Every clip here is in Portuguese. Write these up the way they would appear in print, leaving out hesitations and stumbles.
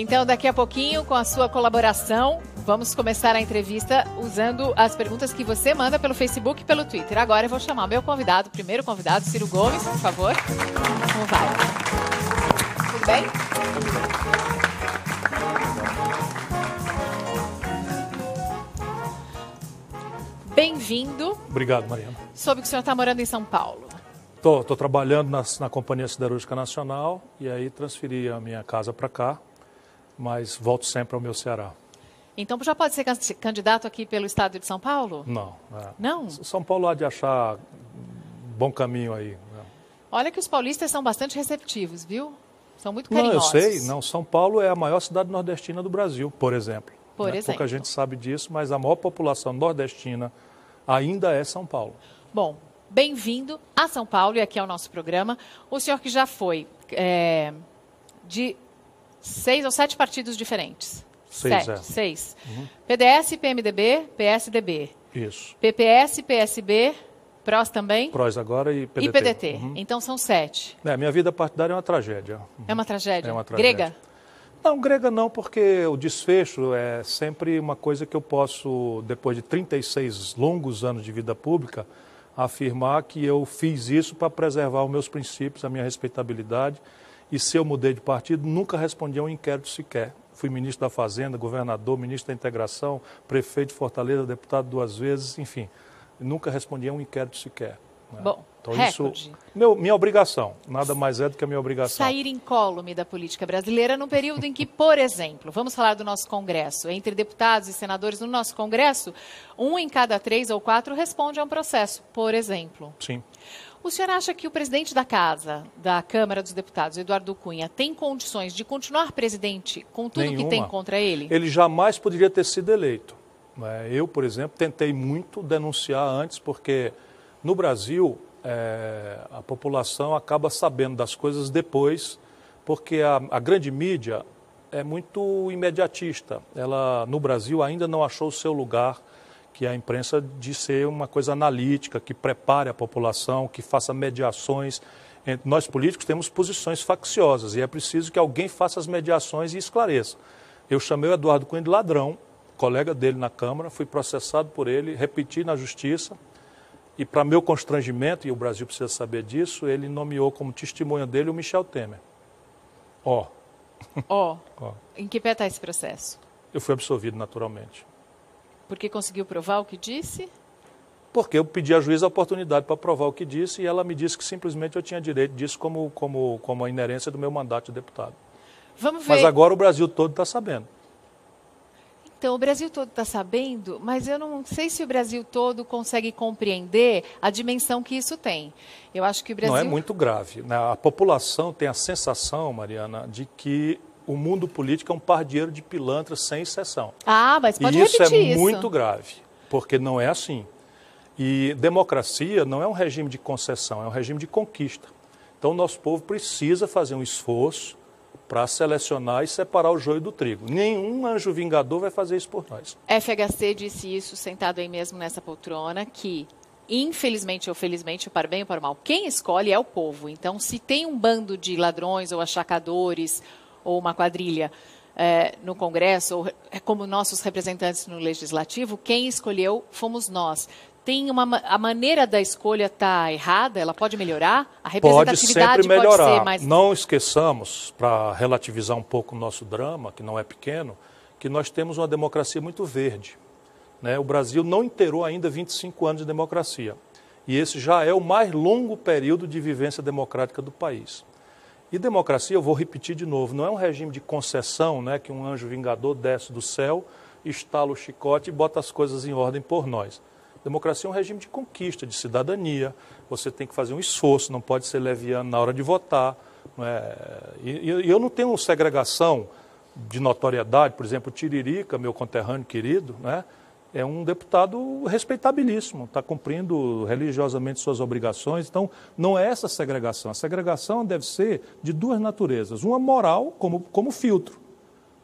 Então, daqui a pouquinho, com a sua colaboração, vamos começar a entrevista usando as perguntas que você manda pelo Facebook e pelo Twitter. Agora eu vou chamar meu convidado, primeiro convidado, Ciro Gomes, por favor. Como vai? Tudo bem? Bem-vindo. Obrigado, Mariana. Soube que o senhor está morando em São Paulo. Estou trabalhando na Companhia Siderúrgica Nacional e aí transferi a minha casa para cá, mas volto sempre ao meu Ceará. Então já pode ser candidato aqui pelo estado de São Paulo? Não. Não? São Paulo há de achar bom caminho aí. Olha que os paulistas são bastante receptivos, viu? São muito carinhosos. Não, eu sei. Não, São Paulo é a maior cidade nordestina do Brasil, por exemplo. Por exemplo. Pouca gente sabe disso, mas a maior população nordestina ainda é São Paulo. Bom, bem-vindo a São Paulo e aqui ao nosso programa. O senhor que já foi de 6 ou 7 partidos diferentes. 6. Uhum. PDS, PMDB, PSDB. Isso. PPS, PSB, PROS também? PROS agora e PDT. E PDT. Uhum. Então são 7. Minha vida partidária é uma tragédia. Uhum. É uma tragédia? É uma tragédia. Grega? Não, grega não, porque o desfecho é sempre uma coisa que eu posso, depois de 36 longos anos de vida pública, afirmar que eu fiz isso para preservar os meus princípios, a minha respeitabilidade. E se eu mudei de partido, nunca respondi a um inquérito sequer. Fui ministro da Fazenda, governador, ministro da Integração, prefeito de Fortaleza, deputado 2 vezes, enfim. Nunca respondi a um inquérito sequer. Né? Bom, então, recorde. Isso, minha obrigação, nada mais é do que a minha obrigação. Sair incólume da política brasileira num período em que, por exemplo, vamos falar do nosso Congresso, entre deputados e senadores no nosso Congresso, 1 em cada 3 ou 4 responde a um processo, por exemplo. Sim. O senhor acha que o presidente da Casa, da Câmara dos Deputados, Eduardo Cunha, tem condições de continuar presidente com tudo que tem contra ele? Ele jamais poderia ter sido eleito. Eu, por exemplo, tentei muito denunciar antes, porque no Brasil a população acaba sabendo das coisas depois, porque a grande mídia é muito imediatista. Ela, no Brasil, ainda não achou o seu lugar, que é a imprensa, de ser uma coisa analítica, que prepare a população, que faça mediações. Nós políticos temos posições facciosas e é preciso que alguém faça as mediações e esclareça. Eu chamei o Eduardo Cunha de ladrão, colega dele na Câmara, fui processado por ele, repeti na Justiça e, para meu constrangimento, e o Brasil precisa saber disso, ele nomeou como testemunha dele o Michel Temer. Em que pé está esse processo? Eu fui absolvido naturalmente. Porque conseguiu provar o que disse? Porque eu pedi à juíza a oportunidade para provar o que disse e ela me disse que simplesmente eu tinha direito disso como a inerência do meu mandato de deputado. Vamos ver. Mas agora o Brasil todo está sabendo. Então, o Brasil todo está sabendo, mas eu não sei se o Brasil todo consegue compreender a dimensão que isso tem. Eu acho que o Brasil... Não, é muito grave. A população tem a sensação, Mariana, de que o mundo político é um pardieiro de pilantras sem exceção. Mas pode repetir isso. repetir E isso é muito grave, porque não é assim. E democracia não é um regime de concessão, é um regime de conquista. Então, o nosso povo precisa fazer um esforço para selecionar e separar o joio do trigo. Nenhum anjo vingador vai fazer isso por nós. FHC disse isso, sentado aí mesmo nessa poltrona, que, infelizmente ou felizmente, para o bem ou para o mal, quem escolhe é o povo. Então, se tem um bando de ladrões ou achacadores ou uma quadrilha no Congresso, ou como nossos representantes no Legislativo, quem escolheu fomos nós. A maneira da escolha está errada? Ela pode melhorar? A representatividade pode sempre melhorar. Pode ser mais... Não esqueçamos, para relativizar um pouco o nosso drama, que não é pequeno, que nós temos uma democracia muito verde. O Brasil não inteirou ainda 25 anos de democracia. E esse já é o mais longo período de vivência democrática do país. E democracia, eu vou repetir de novo, não é um regime de concessão, que um anjo vingador desce do céu, estala o chicote e bota as coisas em ordem por nós. Democracia é um regime de conquista, de cidadania. Você tem que fazer um esforço, não pode ser leviano na hora de votar. E eu não tenho segregação de notoriedade. Por exemplo, o Tiririca, meu conterrâneo querido, é um deputado respeitabilíssimo, está cumprindo religiosamente suas obrigações. Então, não é essa segregação. A segregação deve ser de 2 naturezas. Uma moral, como filtro,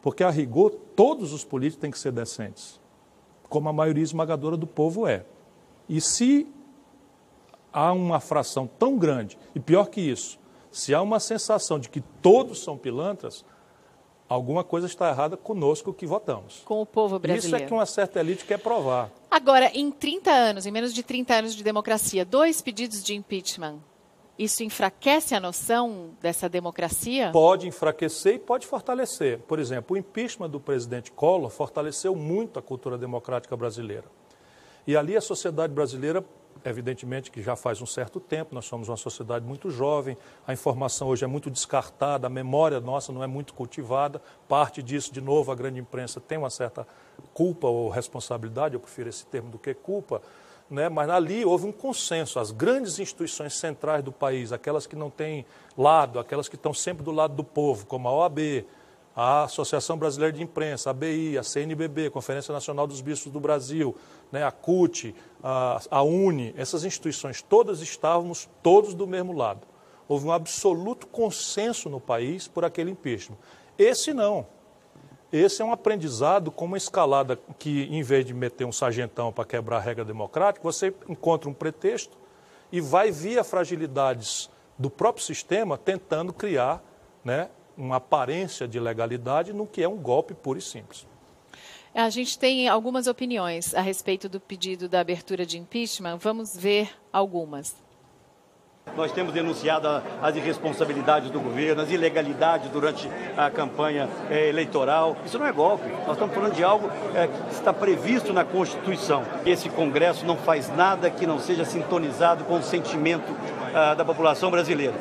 porque, a rigor, todos os políticos têm que ser decentes, como a maioria esmagadora do povo é. E se há uma fração tão grande, e pior que isso, se há uma sensação de que todos são pilantras, alguma coisa está errada conosco que votamos. Com o povo brasileiro. Isso é que uma certa elite quer provar. Agora, em 30 anos, em menos de 30 anos de democracia, 2 pedidos de impeachment, isso enfraquece a noção dessa democracia? Pode enfraquecer e pode fortalecer. Por exemplo, o impeachment do presidente Collor fortaleceu muito a cultura democrática brasileira. E ali a sociedade brasileira, evidentemente que já faz um certo tempo, nós somos uma sociedade muito jovem, a informação hoje é muito descartada, a memória nossa não é muito cultivada, parte disso, de novo, a grande imprensa tem uma certa culpa ou responsabilidade, eu prefiro esse termo do que culpa, né? Mas ali houve um consenso, as grandes instituições centrais do país, aquelas que não têm lado, aquelas que estão sempre do lado do povo, como a OAB, a Associação Brasileira de Imprensa, a ABI, a CNBB, Conferência Nacional dos Bispos do Brasil, né, a CUT, a UNE, essas instituições todas estávamos todos do mesmo lado. Houve um absoluto consenso no país por aquele impeachment. Esse não. Esse é um aprendizado com uma escalada que, em vez de meter um sargentão para quebrar a regra democrática, você encontra um pretexto e vai via fragilidades do próprio sistema tentando criar, né, uma aparência de legalidade no que é um golpe puro e simples. A gente tem algumas opiniões a respeito do pedido da abertura de impeachment. Vamos ver algumas. Nós temos denunciado as irresponsabilidades do governo, as ilegalidades durante a campanha eleitoral. Isso não é golpe. Nós estamos falando de algo que está previsto na Constituição. Esse Congresso não faz nada que não seja sintonizado com o sentimento da população brasileira.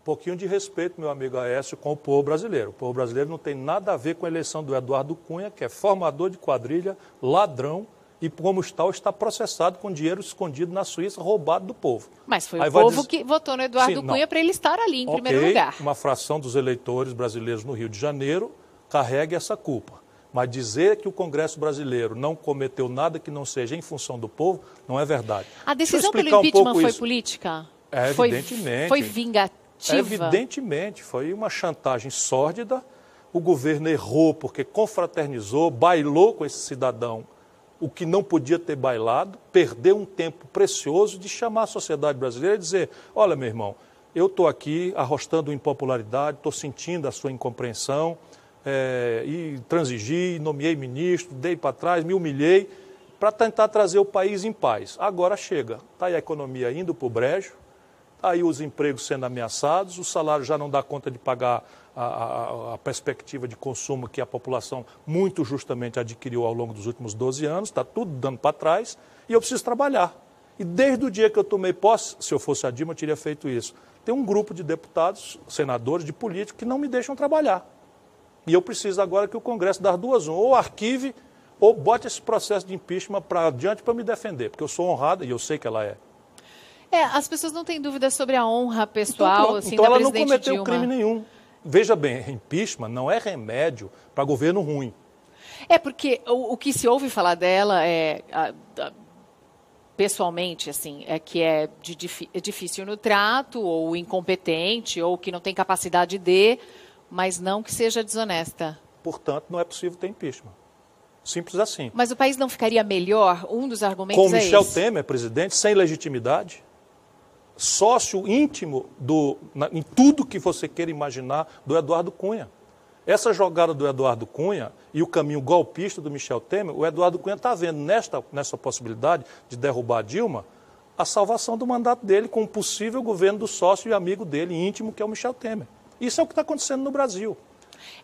Um pouquinho de respeito, meu amigo Aécio, com o povo brasileiro. O povo brasileiro não tem nada a ver com a eleição do Eduardo Cunha, que é formador de quadrilha, ladrão, e como tal está processado com dinheiro escondido na Suíça, roubado do povo. Mas foi o povo que votou no Eduardo Cunha para ele estar ali em primeiro lugar. Uma fração dos eleitores brasileiros no Rio de Janeiro carregue essa culpa. Mas dizer que o Congresso brasileiro não cometeu nada que não seja em função do povo, não é verdade. A decisão pelo impeachment foi política? Evidentemente. Foi vingativa? Evidentemente, foi uma chantagem sórdida. O governo errou porque confraternizou, bailou com esse cidadão o que não podia ter bailado, perdeu um tempo precioso de chamar a sociedade brasileira e dizer: olha, meu irmão, eu estou aqui arrostando impopularidade, estou sentindo a sua incompreensão, e transigi, nomeei ministro, dei para trás, me humilhei, para tentar trazer o país em paz. Agora chega, está aí a economia indo para o brejo, está aí os empregos sendo ameaçados, o salário já não dá conta de pagar a perspectiva de consumo que a população muito justamente adquiriu ao longo dos últimos 12 anos, está tudo dando para trás, e eu preciso trabalhar. E desde o dia que eu tomei posse, se eu fosse a Dilma, eu teria feito isso. Tem um grupo de deputados, senadores, de políticos que não me deixam trabalhar. E eu preciso agora que o Congresso das duas, ou arquive, ou bote esse processo de impeachment para adiante para me defender, porque eu sou honrado e eu sei que ela é. As pessoas não têm dúvida sobre a honra pessoal assim, então da ela não presidente cometeu Dilma. Crime nenhum. Veja bem, impeachment não é remédio para governo ruim. Porque o que se ouve falar dela pessoalmente, assim, é que é difícil no trato, ou incompetente, ou que não tem capacidade mas não que seja desonesta. Portanto, não é possível ter impeachment. Simples assim. Mas o país não ficaria melhor? Um dos argumentos Com Michel esse. Temer, presidente, sem legitimidade, sócio íntimo em tudo que você queira imaginar do Eduardo Cunha. Essa jogada do Eduardo Cunha e o caminho golpista do Michel Temer, o Eduardo Cunha está vendo nessa possibilidade de derrubar a Dilma a salvação do mandato dele com um possível governo do sócio e amigo dele íntimo, que é o Michel Temer. Isso é o que está acontecendo no Brasil.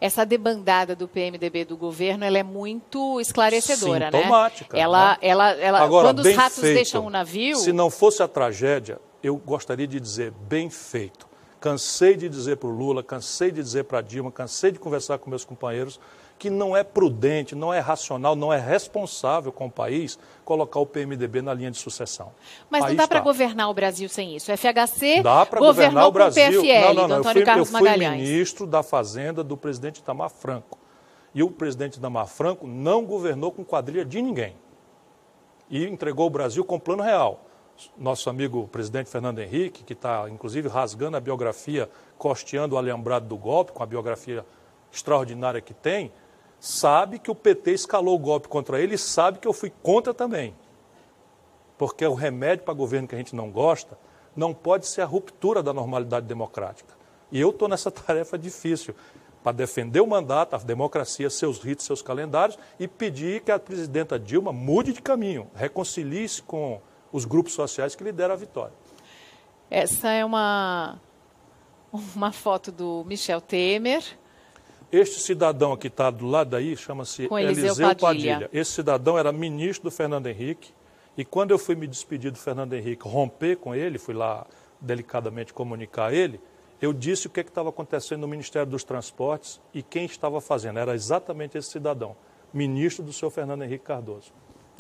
Essa debandada do PMDB do governo, ela é muito esclarecedora, sintomática, né? Ela Agora, quando os ratos deixam o navio... Se não fosse a tragédia, eu gostaria de dizer bem feito. Cansei de dizer para o Lula, cansei de dizer para a Dilma, cansei de conversar com meus companheiros que não é prudente, não é racional, não é responsável com o país colocar o PMDB na linha de sucessão. Mas não dá para governar o Brasil sem isso. O FHC dá para governou governar o Brasil. Com o PFL, do Antônio Carlos Magalhães. Eu fui ministro da Fazenda do presidente Itamar Franco. E o presidente Itamar Franco não governou com quadrilha de ninguém. E entregou o Brasil com plano real. Nosso amigo presidente Fernando Henrique, que está, inclusive, rasgando a biografia, costeando o alambrado do golpe, com a biografia extraordinária que tem, sabe que o PT escalou o golpe contra ele e sabe que eu fui contra também. Porque o remédio para governo que a gente não gosta não pode ser a ruptura da normalidade democrática. E eu estou nessa tarefa difícil. para defender o mandato, a democracia, seus ritos, seus calendários, e pedir que a presidenta Dilma mude de caminho, reconcilie-se com os grupos sociais que lhe deram a vitória. Essa é uma foto do Michel Temer. Este cidadão que está do lado daí chama-se Eliseu Padilha. Esse cidadão era ministro do Fernando Henrique, e quando eu fui me despedir do Fernando Henrique, romper com ele, fui lá delicadamente comunicar a ele, eu disse o que estava acontecendo no Ministério dos Transportes e quem estava fazendo. Era exatamente esse cidadão, ministro do senhor Fernando Henrique Cardoso.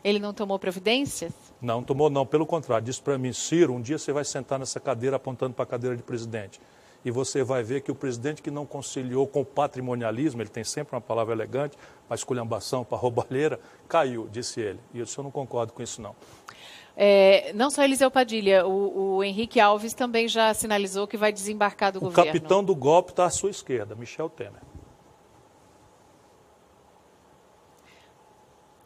Ele não tomou providências? Não tomou, não. Pelo contrário, disse para mim, Ciro, um dia você vai sentar nessa cadeira apontando para a cadeira de presidente. E você vai ver que o presidente que não conciliou com o patrimonialismo, ele tem sempre uma palavra elegante, para esculhambação, para roubalheira, caiu, disse ele. E eu disse, eu não concordo com isso, não. Não só Eliseu Padilha, o Henrique Alves também já sinalizou que vai desembarcar do governo. O capitão do golpe está à sua esquerda, Michel Temer.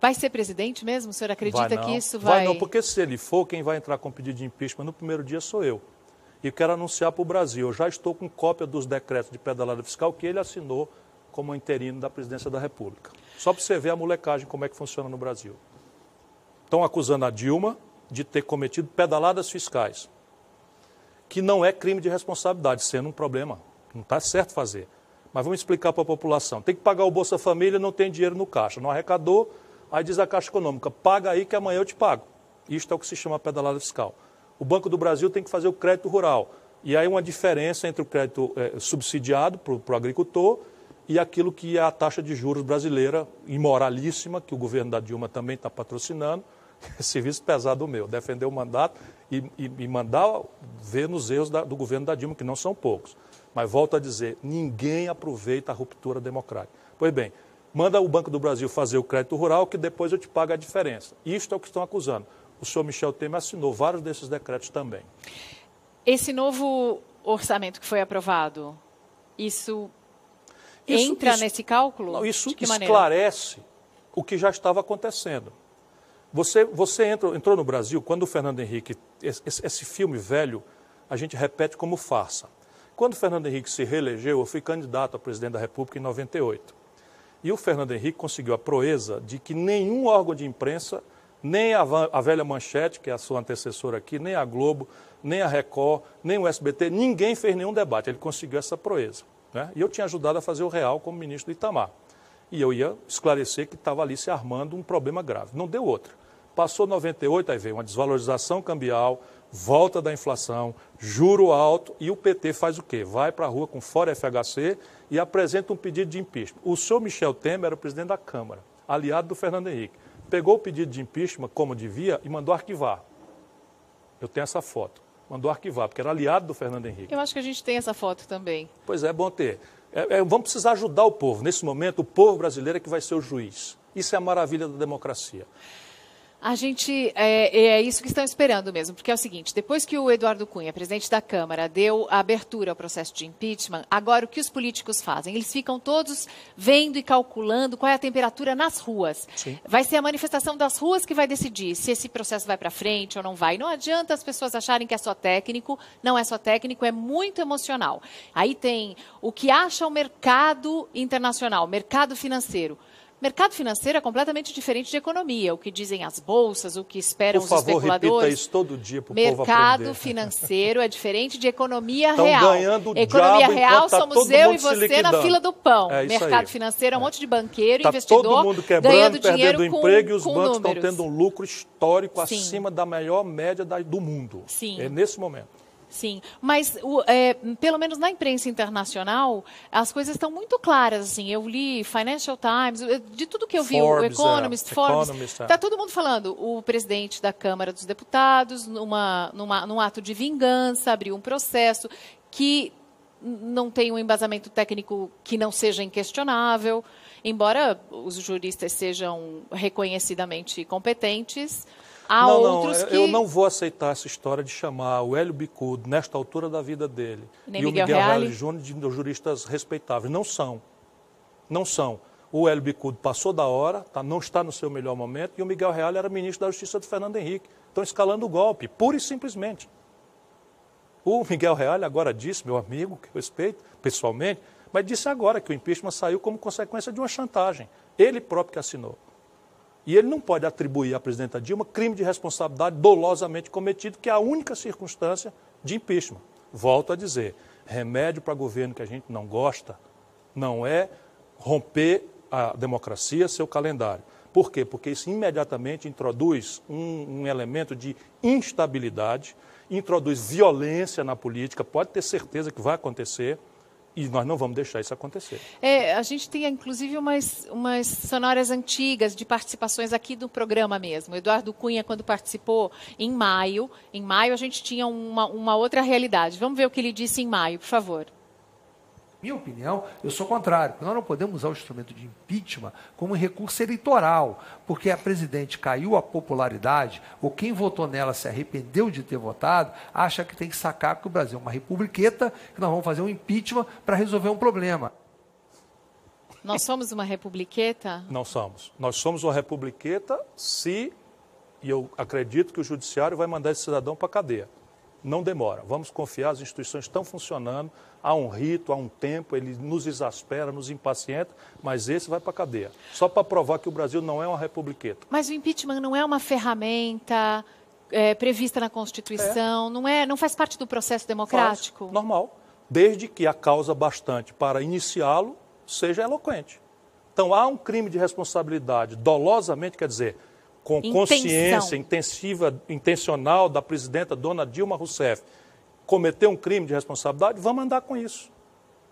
Vai ser presidente mesmo? O senhor acredita que isso vai... Vai não, porque se ele for, quem vai entrar com pedido de impeachment no primeiro dia sou eu. E quero anunciar para o Brasil, eu já estou com cópia dos decretos de pedalada fiscal que ele assinou como interino da presidência da República. Só para você ver a molecagem, como é que funciona no Brasil. Estão acusando a Dilma de ter cometido pedaladas fiscais, que não é crime de responsabilidade, sendo um problema. Não está certo fazer. Mas vamos explicar para a população. Tem que pagar o Bolsa Família, não tem dinheiro no caixa. Não arrecadou, aí diz a Caixa Econômica, paga aí que amanhã eu te pago. Isto é o que se chama pedalada fiscal. O Banco do Brasil tem que fazer o crédito rural. E aí uma diferença entre o crédito subsidiado para o agricultor e aquilo que é a taxa de juros brasileira, imoralíssima, que o governo da Dilma também está patrocinando. Serviço pesado meu, defender o mandato e mandar ver nos erros do governo da Dilma, que não são poucos. Mas volto a dizer, ninguém aproveita a ruptura democrática. Pois bem, manda o Banco do Brasil fazer o crédito rural, que depois eu te pago a diferença. Isto é o que estão acusando. O senhor Michel Temer assinou vários desses decretos também. Esse novo orçamento que foi aprovado, isso entra nesse cálculo? Não, isso esclarece o que já estava acontecendo. Você entrou no Brasil, quando o Fernando Henrique, esse filme velho, a gente repete como farsa. Quando o Fernando Henrique se reelegeu, eu fui candidato a presidente da República em 98. E o Fernando Henrique conseguiu a proeza de que nenhum órgão de imprensa, nem a velha Manchete, que é a sua antecessora aqui, nem a Globo, nem a Record, nem o SBT, ninguém fez nenhum debate. Ele conseguiu essa proeza, né? E eu tinha ajudado a fazer o Real como ministro do Itamar. E eu ia esclarecer que estava ali se armando um problema grave. Não deu outra. Passou 98, aí veio uma desvalorização cambial, volta da inflação, juro alto, e o PT faz o quê? Vai para a rua com fora FHC e apresenta um pedido de impeachment. O senhor Michel Temer era o presidente da Câmara, aliado do Fernando Henrique. Pegou o pedido de impeachment, como devia, e mandou arquivar. Eu tenho essa foto. Mandou arquivar, porque era aliado do Fernando Henrique. Eu acho que a gente tem essa foto também. Pois é bom ter. Vamos precisar ajudar o povo. Nesse momento, o povo brasileiro é que vai ser o juiz. Isso é a maravilha da democracia. A gente, é isso que estão esperando mesmo, porque é o seguinte, depois que o Eduardo Cunha, presidente da Câmara, deu a abertura ao processo de impeachment, agora o que os políticos fazem? Eles ficam todos vendo e calculando qual é a temperatura nas ruas. Sim. Vai ser a manifestação das ruas que vai decidir se esse processo vai para frente ou não vai. Não adianta as pessoas acharem que é só técnico, não é só técnico, é muito emocional. Aí tem o que acha o mercado internacional, mercado financeiro. Mercado financeiro é completamente diferente de economia. O que dizem as bolsas, o que esperam os especuladores. Por favor, repita isso todo dia para o povo aprender. Mercado financeiro é diferente de economia Estão real. ganhando Economia diabo real tá somos eu e você na fila do pão. Mercado aí. financeiro é um monte de banqueiro, tá investidor, todo mundo quebrando, ganhando dinheiro perdendo emprego, e os com bancos números. estão tendo um lucro histórico Sim. acima da maior média do mundo. Sim. É nesse momento. Sim, mas pelo menos na imprensa internacional, as coisas estão muito claras. Assim, eu li Financial Times, de tudo que eu vi, o Economist, Forbes, está todo mundo falando. O presidente da Câmara dos Deputados, num ato de vingança, abriu um processo que não tem um embasamento técnico que não seja inquestionável, embora os juristas sejam reconhecidamente competentes. Eu não vou aceitar essa história de chamar o Hélio Bicudo, nesta altura da vida dele, nem e Miguel o Miguel Reale Júnior de juristas respeitáveis. Não são. Não são. O Hélio Bicudo passou da hora, não está no seu melhor momento, e o Miguel Reale era ministro da Justiça do Fernando Henrique. Estão escalando o golpe, pura e simplesmente. O Miguel Reale agora disse, meu amigo, que eu respeito pessoalmente, Mas disse agora que o impeachment saiu como consequência de uma chantagem. Ele próprio que assinou. E ele não pode atribuir à presidenta Dilma crime de responsabilidade dolosamente cometido, que é a única circunstância de impeachment. Volto a dizer, remédio para governo que a gente não gosta não é romper a democracia, seu calendário. Por quê? Porque isso imediatamente introduz um elemento de instabilidade, introduz violência na política, pode ter certeza que vai acontecer, e nós não vamos deixar isso acontecer. A gente tem, inclusive, umas sonoras antigas de participações aqui do programa mesmo. O Eduardo Cunha, quando participou em maio a gente tinha uma outra realidade. Vamos ver o que ele disse em maio, por favor. Minha opinião, eu sou contrário. Nós não podemos usar o instrumento de impeachment como recurso eleitoral, porque a presidente caiu a popularidade, ou quem votou nela se arrependeu de ter votado, acha que tem que sacar que o Brasil é uma republiqueta, que nós vamos fazer um impeachment para resolver um problema. Nós somos uma republiqueta? Não somos. Nós somos uma republiqueta e eu acredito que o judiciário vai mandar esse cidadão para a cadeia. Não demora. Vamos confiar, as instituições estão funcionando, há um rito, há um tempo, ele nos exaspera, nos impacienta, mas esse vai para a cadeia. Só para provar que o Brasil não é uma republiqueta. Mas o impeachment não é uma ferramenta prevista na Constituição, não faz parte do processo democrático? Faz, normal, desde que a causa bastante para iniciá-lo seja eloquente. Então há um crime de responsabilidade dolosamente, quer dizer, com consciência intencional da presidenta dona Dilma Rousseff, cometeu um crime de responsabilidade, vamos andar com isso.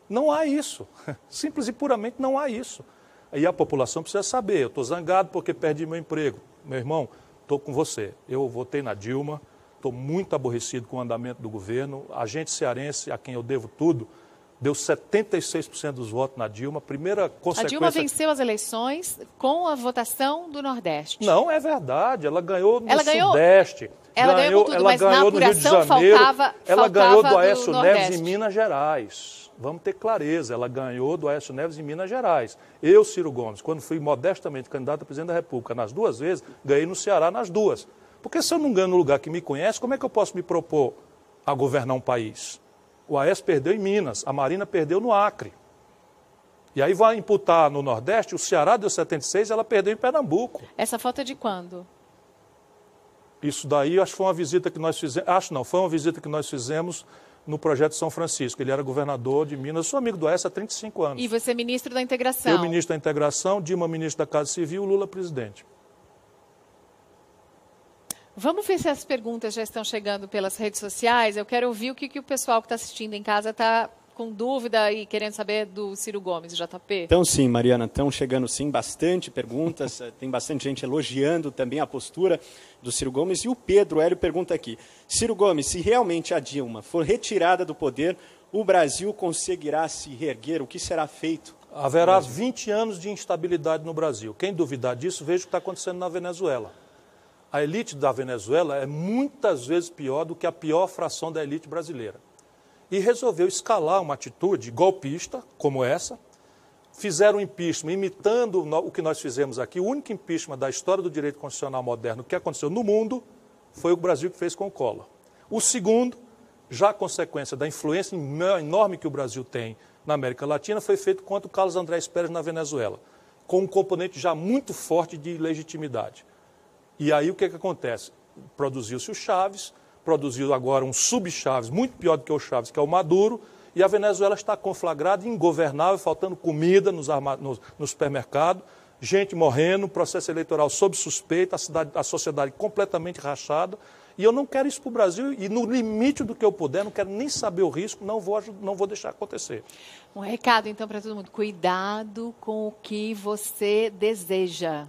Não há isso. Simples e puramente não há isso. Aí a população precisa saber, eu estou zangado porque perdi meu emprego. Meu irmão, estou com você. Eu votei na Dilma, estou muito aborrecido com o andamento do governo. A gente cearense, a quem eu devo tudo, deu 76% dos votos na Dilma. Primeira consequência... A Dilma venceu as eleições com a votação do Nordeste. Não, é verdade. Ela ganhou no Sudeste. Ela ganhou tudo, mas na apuração ela ganhou do Aécio Neves em Minas Gerais. Vamos ter clareza. Ela ganhou do Aécio Neves em Minas Gerais. Eu, Ciro Gomes, quando fui modestamente candidato a presidente da República nas duas vezes, ganhei no Ceará nas duas. Porque se eu não ganho no lugar que me conhece, como é que eu posso me propor a governar um país? O Aécio perdeu em Minas, a Marina perdeu no Acre. E aí vai imputar no Nordeste, o Ceará deu 76, ela perdeu em Pernambuco. Essa foto é de quando? Isso daí, acho que foi uma visita que nós fizemos, foi uma visita que nós fizemos no projeto São Francisco. Ele era governador de Minas, eu sou amigo do Aécio há 35 anos. E você é ministro da Integração. Eu ministro da Integração, Dilma ministro da Casa Civil, Lula presidente. Vamos ver se as perguntas já estão chegando pelas redes sociais. Eu quero ouvir o que o pessoal que está assistindo em casa está com dúvida e querendo saber do Ciro Gomes, JP. Então sim, Mariana, estão chegando sim bastante perguntas, tem bastante gente elogiando também a postura do Ciro Gomes. E o Pedro Hélio pergunta aqui, Ciro Gomes, se realmente a Dilma for retirada do poder, o Brasil conseguirá se reerguer? O que será feito? Haverá 20 anos de instabilidade no Brasil. Quem duvidar disso, veja o que está acontecendo na Venezuela. A elite da Venezuela é muitas vezes pior do que a pior fração da elite brasileira. E resolveu escalar uma atitude golpista, como essa, fizeram um impeachment imitando o que nós fizemos aqui. O único impeachment da história do direito constitucional moderno que aconteceu no mundo foi o Brasil que fez com o Collor. O segundo, já a consequência da influência enorme que o Brasil tem na América Latina, foi feito contra o Carlos Andrés Pérez na Venezuela, com um componente já muito forte de legitimidade. E aí o que acontece? Produziu-se o Chaves, produziu agora um sub-Chaves, muito pior do que o Chaves, que é o Maduro, e a Venezuela está conflagrada, ingovernável, faltando comida no supermercado, gente morrendo, processo eleitoral sob suspeita, a sociedade completamente rachada. E eu não quero isso para o Brasil, e no limite do que eu puder, não quero nem saber o risco, não vou deixar acontecer. Um recado, então, para todo mundo. Cuidado com o que você deseja.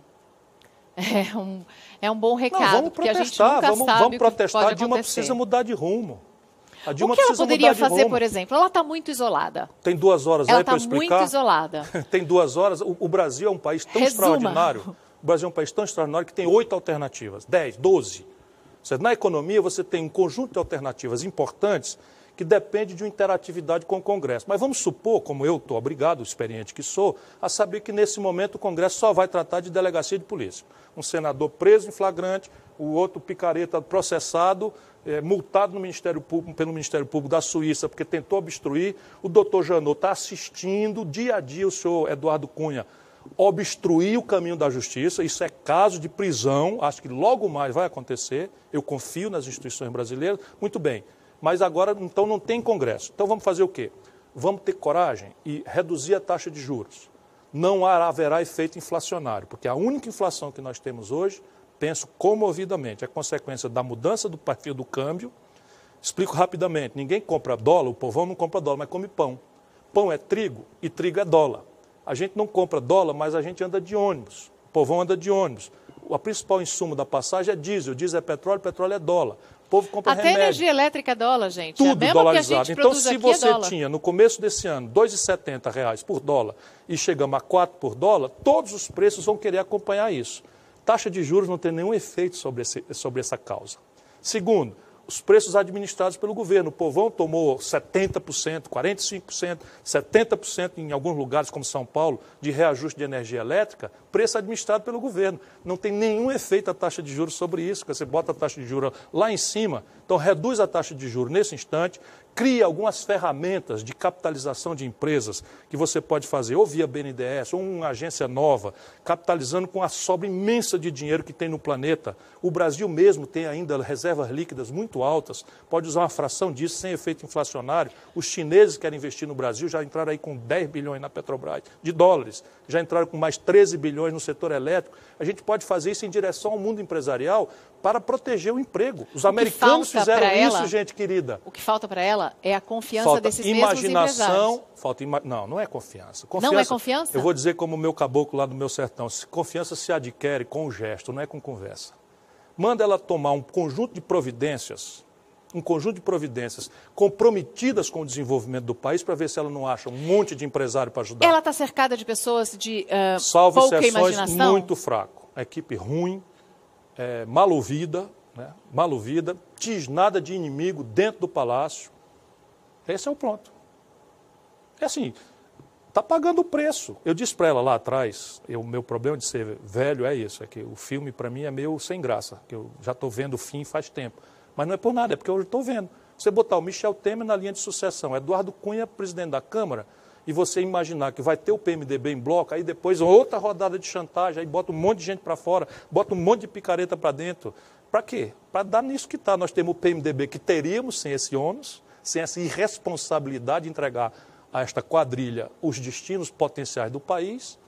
É um bom recado, não, vamos porque protestar, a gente nunca sabe vamos protestar. O que pode a Dilma acontecer. Precisa mudar de rumo. A Dilma o que ela poderia fazer, rumo. por exemplo? Ela está muito isolada. Tem 2 horas ela aí para explicar? Ela está muito isolada. Tem 2 horas. O Brasil é um país tão extraordinário. O Brasil é um país tão extraordinário que tem 8 alternativas, 10, 12. Na economia você tem um conjunto de alternativas importantes que depende de uma interatividade com o Congresso. Mas vamos supor, como eu estou obrigado, experiente que sou, a saber que nesse momento o Congresso só vai tratar de delegacia de polícia. Um senador preso em flagrante, o outro picareta processado, multado no Ministério Público, pelo Ministério Público da Suíça, porque tentou obstruir. O doutor Janot está assistindo dia a dia o senhor Eduardo Cunha obstruir o caminho da justiça. Isso é caso de prisão, acho que logo mais vai acontecer. Eu confio nas instituições brasileiras. Muito bem, mas agora então não tem Congresso. Então vamos fazer o quê? Vamos ter coragem e reduzir a taxa de juros. Não haverá efeito inflacionário, porque a única inflação que nós temos hoje, penso comovidamente, é consequência da mudança do perfil do câmbio. Explico rapidamente, ninguém compra dólar, o povão não compra dólar, mas come pão. Pão é trigo e trigo é dólar. A gente não compra dólar, mas a gente anda de ônibus, o povão anda de ônibus. O principal insumo da passagem é diesel é petróleo, petróleo é dólar. O povo compra até remédio. Energia elétrica é dólar, gente. Tudo é dolarizado. Então, se você é tinha, no começo desse ano, R$ 2,70 por dólar e chegamos a 4 por dólar, todos os preços vão querer acompanhar isso. Taxa de juros não tem nenhum efeito sobre essa causa. Segundo, os preços administrados pelo governo. O povão tomou 70%, 45%, 70% em alguns lugares, como São Paulo, de reajuste de energia elétrica, preço administrado pelo governo. Não tem nenhum efeito a taxa de juros sobre isso, porque você bota a taxa de juros lá em cima, então reduz a taxa de juros nesse instante, cria algumas ferramentas de capitalização de empresas que você pode fazer, ou via BNDES, ou uma agência nova, capitalizando com a sobra imensa de dinheiro que tem no planeta. O Brasil mesmo tem ainda reservas líquidas muito altas, pode usar uma fração disso sem efeito inflacionário. Os chineses que querem investir no Brasil já entraram aí com 10 bilhões na Petrobras de dólares, já entraram com mais 13 bilhões no setor elétrico. A gente pode fazer isso em direção ao mundo empresarial para proteger o emprego. Os americanos fizeram isso, gente querida. O que falta para ela é a confiança desses mesmos empresários. Não é confiança. Não é confiança? Eu vou dizer como o meu caboclo lá do meu sertão, confiança se adquire com o gesto, não é com conversa. Manda ela tomar um conjunto de providências comprometidas com o desenvolvimento do país para ver se ela não acha um monte de empresário para ajudar. Ela está cercada de pessoas de salvo pouca exceções, imaginação? muito fraco. A equipe ruim, mal ouvida, tisnada de inimigo dentro do palácio. Esse é o ponto. É assim, está pagando o preço. Eu disse para ela lá atrás, o meu problema de ser velho é isso, é que o filme para mim é meio sem graça, que eu já estou vendo o fim faz tempo. Mas não é por nada, é porque eu estou vendo. Você botar o Michel Temer na linha de sucessão, Eduardo Cunha, presidente da Câmara, e você imaginar que vai ter o PMDB em bloco, aí depois outra rodada de chantagem, aí bota um monte de gente para fora, bota um monte de picareta para dentro. Para quê? Para dar nisso que está. Nós temos o PMDB que teríamos sem esse ônus, sem essa irresponsabilidade de entregar a esta quadrilha os destinos potenciais do país,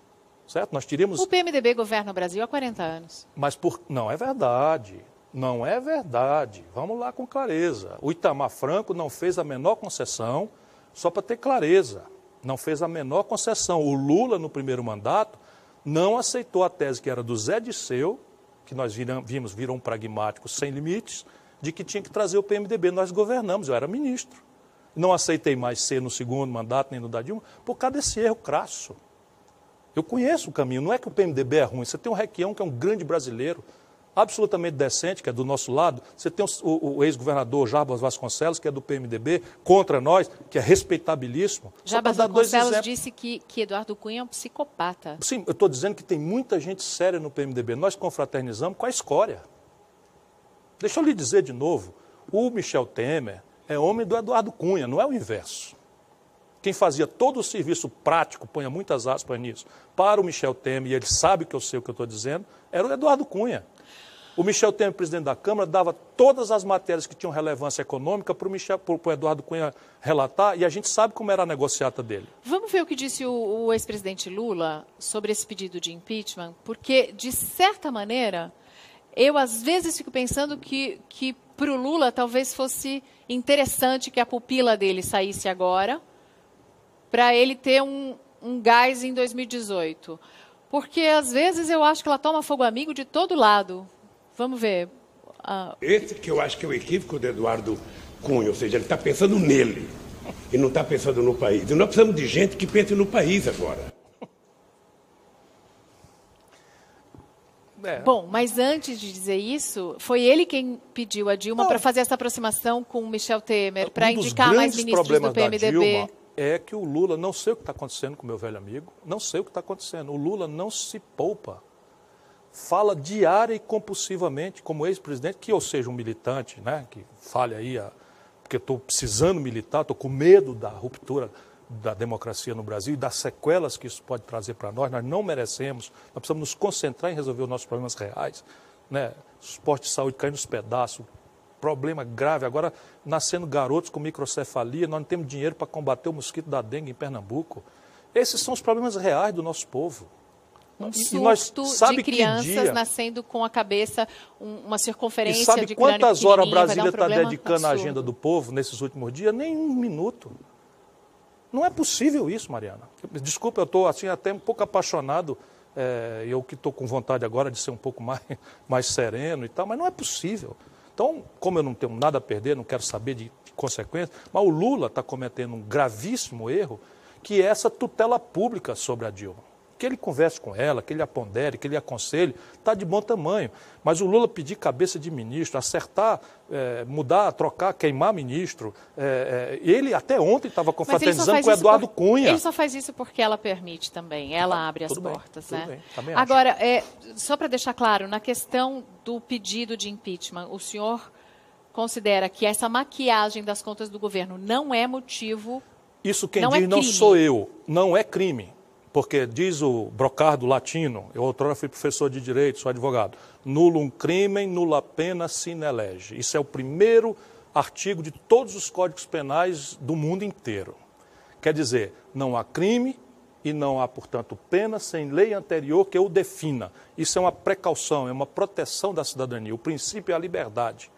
certo? Nós teríamos... O PMDB governa o Brasil há 40 anos. Mas não é verdade. Não é verdade. Vamos lá com clareza. O Itamar Franco não fez a menor concessão, só para ter clareza. Não fez a menor concessão. O Lula, no primeiro mandato, não aceitou a tese que era do Zé Disseu, que nós virou um pragmático sem limites, de que tinha que trazer o PMDB. Nós governamos, eu era ministro. Não aceitei mais ser no segundo mandato, nem no da Dilma, por causa desse erro crasso. Eu conheço o caminho, não é que o PMDB é ruim. Você tem o Requião, que é um grande brasileiro, absolutamente decente, que é do nosso lado. Você tem o ex-governador Jarbas Vasconcelos, que é do PMDB, contra nós, que é respeitabilíssimo. Jarbas Vasconcelos disse que Eduardo Cunha é um psicopata. Sim, eu estou dizendo que tem muita gente séria no PMDB. Nós confraternizamos com a escória. Deixa eu lhe dizer de novo, o Michel Temer é homem do Eduardo Cunha, não é o inverso. Quem fazia todo o serviço prático, ponha muitas aspas nisso, para o Michel Temer, e ele sabe que eu sei o que eu estou dizendo, era o Eduardo Cunha. O Michel Temer, presidente da Câmara, dava todas as matérias que tinham relevância econômica para o Eduardo Cunha relatar, e a gente sabe como era a negociata dele. Vamos ver o que disse o ex-presidente Lula sobre esse pedido de impeachment, porque, de certa maneira, eu às vezes fico pensando que para o Lula talvez fosse interessante que a pupila dele saísse agora, para ele ter um gás em 2018. Porque, às vezes, eu acho que ela toma fogo amigo de todo lado. Vamos ver. Esse que eu acho que é o equívoco do Eduardo Cunha, ou seja, ele está pensando nele e não está pensando no país. E nós precisamos de gente que pense no país agora. Bom, mas antes de dizer isso, foi ele quem pediu a Dilma para fazer essa aproximação com o Michel Temer, para indicar mais ministros do PMDB. Dilma é que o Lula, não sei o que está acontecendo com o meu velho amigo, não sei o que está acontecendo. O Lula não se poupa. Fala diária e compulsivamente, como ex-presidente, que eu seja um militante, né, que fale aí, porque estou precisando militar, estou com medo da ruptura da democracia no Brasil e das sequelas que isso pode trazer para nós. Nós não merecemos, nós precisamos nos concentrar em resolver os nossos problemas reais, né? Os postos de saúde caindo nos pedaços, problema grave, agora nascendo garotos com microcefalia, nós não temos dinheiro para combater o mosquito da dengue em Pernambuco. Esses são os problemas reais do nosso povo. Um surto de crianças nascendo com a cabeça, uma circunferência de crânio pequenininha. E sabe quantas horas a Brasília está dedicando à agenda do povo nesses últimos dias? Nem um minuto. Não é possível isso, Mariana. Desculpa, eu estou assim, até um pouco apaixonado, eu que estou com vontade agora de ser um pouco mais sereno e tal, mas não é possível. Então, como eu não tenho nada a perder, não quero saber de consequências, mas o Lula está cometendo um gravíssimo erro, que é essa tutela pública sobre a Dilma. Que ele converse com ela, que ele a pondere, que ele a aconselhe, está de bom tamanho. Mas o Lula pedir cabeça de ministro, acertar, mudar, trocar, queimar ministro, ele até ontem estava confraternizando com o Eduardo Cunha. Ele só faz isso porque ela permite também, ela abre as portas. Tudo bem, também agora, só para deixar claro, na questão do pedido de impeachment, o senhor considera que essa maquiagem das contas do governo não é motivo... Isso quem diz não sou eu, não é crime. Porque diz o Brocardo latino, eu outrora fui professor de direito, sou advogado, nullum crimen, nulla pena sine lege. Isso é o primeiro artigo de todos os códigos penais do mundo inteiro. Quer dizer, não há crime e não há, portanto, pena sem lei anterior que o defina. Isso é uma precaução, é uma proteção da cidadania. O princípio é a liberdade.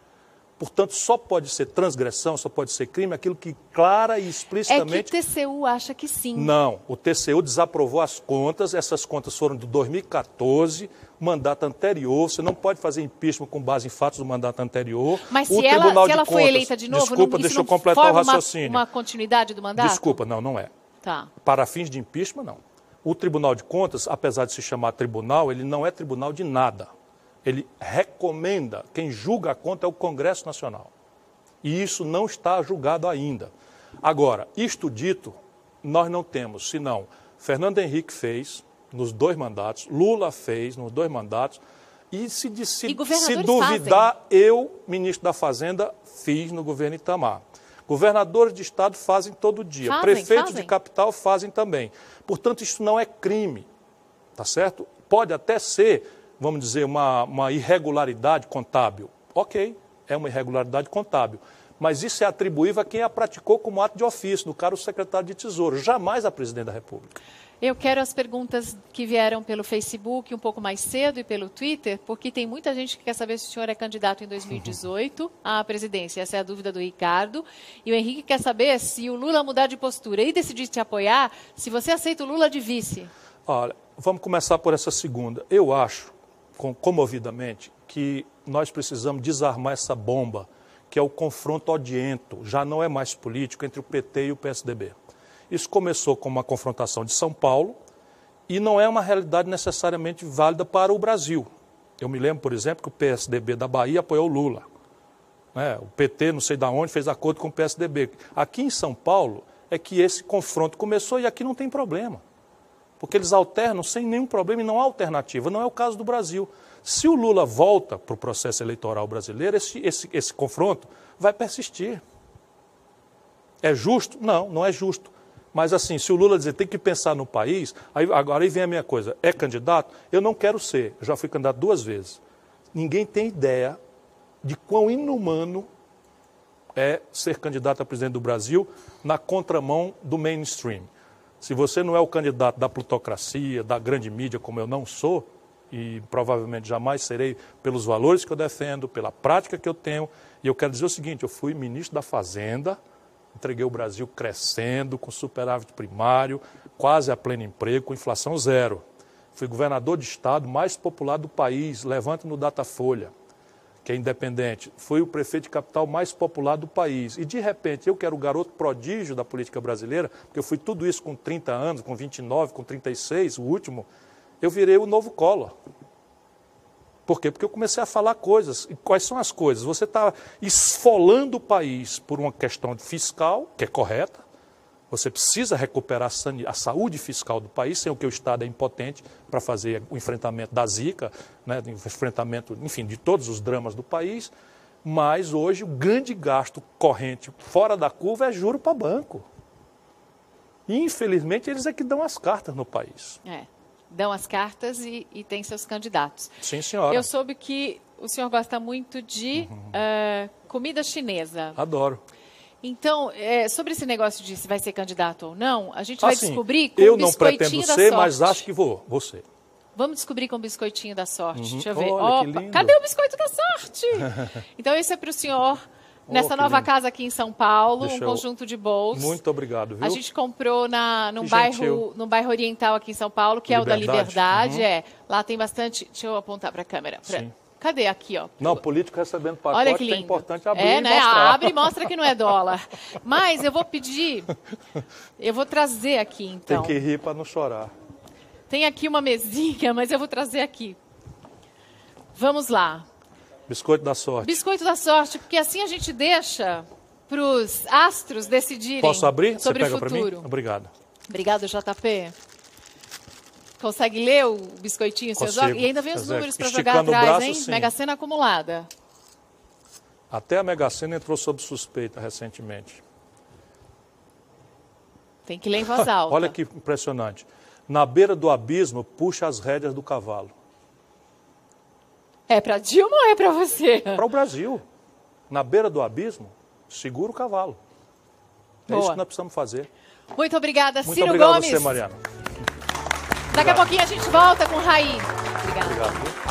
Portanto, só pode ser transgressão, só pode ser crime aquilo que clara e explicitamente... É que o TCU acha que sim. Não, o TCU desaprovou as contas, essas contas foram de 2014, mandato anterior, você não pode fazer impeachment com base em fatos do mandato anterior. Mas se ela foi eleita de novo, desculpa, deixa eu completar o raciocínio. Uma continuidade do mandato? Desculpa, não é. Tá. Para fins de impeachment, não. O Tribunal de Contas, apesar de se chamar tribunal, ele não é tribunal de nada. Ele recomenda, quem julga a conta é o Congresso Nacional. E isso não está julgado ainda. Agora, isto dito, nós não temos, senão, Fernando Henrique fez nos 2 mandatos, Lula fez nos 2 mandatos, e se duvidar, eu, ministro da Fazenda, fiz no governo Itamar. Governadores de estado fazem todo dia, prefeitos de capital fazem também. Portanto, isso não é crime, tá certo? Pode até ser... vamos dizer, uma irregularidade contábil. Ok, é uma irregularidade contábil. Mas isso é atribuível a quem a praticou como ato de ofício, no caso o secretário de Tesouro, jamais a presidente da República. Eu quero as perguntas que vieram pelo Facebook um pouco mais cedo e pelo Twitter, porque tem muita gente que quer saber se o senhor é candidato em 2018 à presidência. Essa é a dúvida do Ricardo. E o Henrique quer saber se o Lula mudar de postura e decidir te apoiar, se você aceita o Lula de vice. Olha, vamos começar por essa segunda. Eu acho, comovidamente, que nós precisamos desarmar essa bomba, que é o confronto odiento, já não é mais político, entre o PT e o PSDB. Isso começou com uma confrontação de São Paulo e não é uma realidade necessariamente válida para o Brasil. Eu me lembro, por exemplo, que o PSDB da Bahia apoiou o Lula. O PT, não sei de onde, fez acordo com o PSDB. Aqui em São Paulo é que esse confronto começou e aqui não tem problema. Porque eles alternam sem nenhum problema e não há alternativa. Não é o caso do Brasil. Se o Lula volta para o processo eleitoral brasileiro, esse confronto vai persistir. É justo? Não, não é justo. Mas assim, se o Lula dizer tem que pensar no país, agora aí vem a minha coisa, é candidato? Eu não quero ser, eu já fui candidato 2 vezes. Ninguém tem ideia de quão inumano é ser candidato a presidente do Brasil na contramão do mainstream. Se você não é o candidato da plutocracia, da grande mídia, como eu não sou, e provavelmente jamais serei pelos valores que eu defendo, pela prática que eu tenho, e eu quero dizer o seguinte, eu fui ministro da Fazenda, entreguei o Brasil crescendo, com superávit primário, quase a pleno emprego, com inflação zero. Fui governador de estado mais popular do país, levanta no Datafolha, que é independente. Fui o prefeito de capital mais popular do país. E, de repente, eu que era o garoto prodígio da política brasileira, porque eu fui tudo isso com 30 anos, com 29, com 36, o último, eu virei o novo Collor. Por quê? Porque eu comecei a falar coisas. E quais são as coisas? Você está esfolando o país por uma questão fiscal, que é correta. Você precisa recuperar a saúde fiscal do país, sem o que o Estado é impotente para fazer o enfrentamento da Zika, né, o enfrentamento, enfim, de todos os dramas do país. Mas hoje o grande gasto corrente fora da curva é juro para banco. E, infelizmente, eles é que dão as cartas no país. Dão as cartas e tem seus candidatos. Sim, senhora. Eu soube que o senhor gosta muito de comida chinesa. Adoro. Então, sobre esse negócio de se vai ser candidato ou não, a gente vai descobrir com eu o não biscoitinho pretendo da ser, sorte. mas acho que vou ser. Vamos descobrir com o biscoitinho da sorte. Deixa eu ver. Olha, que lindo. Cadê o biscoito da sorte? Então, esse é para o senhor, nessa nova lindo. casa aqui em São Paulo, Deixa um conjunto de bolos. Muito obrigado, viu? A gente comprou num gentil. bairro oriental aqui em São Paulo, que é o da Liberdade. Liberdade. Lá tem bastante... Deixa eu apontar para a câmera. Sim. Cadê? Aqui, ó. Não, político recebendo pacote, Olha que lindo. é importante abrir e né? mostrar. Abre e mostra que não é dólar. Mas eu vou pedir, eu vou trazer aqui, então. Tem que rir para não chorar. Tem aqui uma mesinha, mas eu vou trazer aqui. Vamos lá. Biscoito da sorte. Biscoito da sorte, porque assim a gente deixa para os astros decidirem. Posso abrir? Sobre Você pega o para futuro. mim? Obrigado. Obrigado, JP. Consegue ler o biscoitinho? Você Consigo. joga? E ainda vem os números para jogar Esticando o atrás, braço, hein? sim. Mega Sena acumulada. Até a Mega Sena entrou sob suspeita recentemente. Tem que ler em voz alta. Olha que impressionante. Na beira do abismo, puxa as rédeas do cavalo. É para Dilma ou é para você? Para o Brasil. Na beira do abismo, segura o cavalo. É isso que nós precisamos fazer. Muito obrigada, Muito Ciro obrigado Gomes. a você, Mariana. Daqui a pouquinho a gente volta com Raí. Obrigada. Obrigado.